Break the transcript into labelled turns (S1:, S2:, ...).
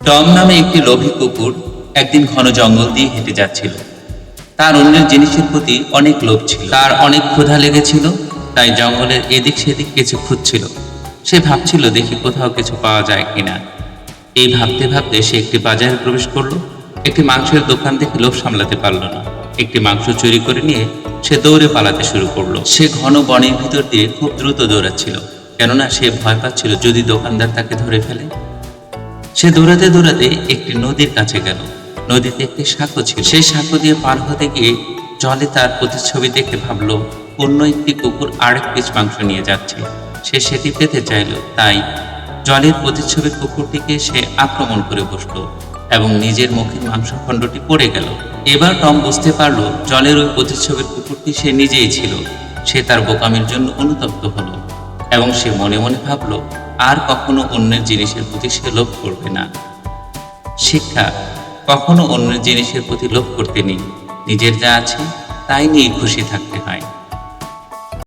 S1: Tom নামে একটি লোভী কুকুর একদিন ঘন জঙ্গল দিয়ে হেঁটে যাচ্ছিল। তার অন্যের জিনিসের প্রতি অনেক লোভ ছিল। তার অনেক ক্ষুধা লেগেছিল, তাই জঙ্গলের এদিক সেদিক কিছু খুঁজছিল। সে ভাবছিল দেখি কোথাও কিছু পাওয়া যায় কিনা। এই ভাবতে ভাবতে সে একটি বাজারে প্রবেশ করলো। একটি মাংসের দোকান দেখে লোভ সামলাতে পারল না। একটি মাংস চুরি করে নিয়ে সে দৌড়ে পালাতে শুরু করলো। সে ঘন বনের ভিতর দিয়ে খুব দ্রুত দৌড়াচ্ছিল, কেননা সে ভয় পাচ্ছিল যদি দোকানদার তাকে ধরে ফেলে। সে দৌড়াতে দৌড়াতে একটি নদীর কাছে গেল। নদীতে একটি সাঁকো ছিল। সেই সাঁকো দিয়ে পার হতে গিয়ে জলে তার প্রতিচ্ছবি দেখে ভাবলো অন্য একটি কুকুর আরেক পিস মাংস নিয়ে যাচ্ছে। সে সেটি পেতে চাইল, তাই জলের প্রতিচ্ছবি কুকুরটিকে সে আক্রমণ করে বসলো এবং নিজের মুখের মাংসখণ্ডটি পড়ে গেল। এবার টম বুঝতে পারলো জলের ওই প্রতিচ্ছবির কুকুরটি সে নিজেই ছিল। সে তার বোকামির জন্য অনুতপ্ত হলো এবং সে মনে মনে ভাবলো আর কখনো অন্যের জিনিসের প্রতি সে লোভ করবে না। শিক্ষা: কখনো অন্যের জিনিসের প্রতি লোভ করতে নেই। নিজের যা আছে তাই নিয়ে খুশি থাকতে হয়।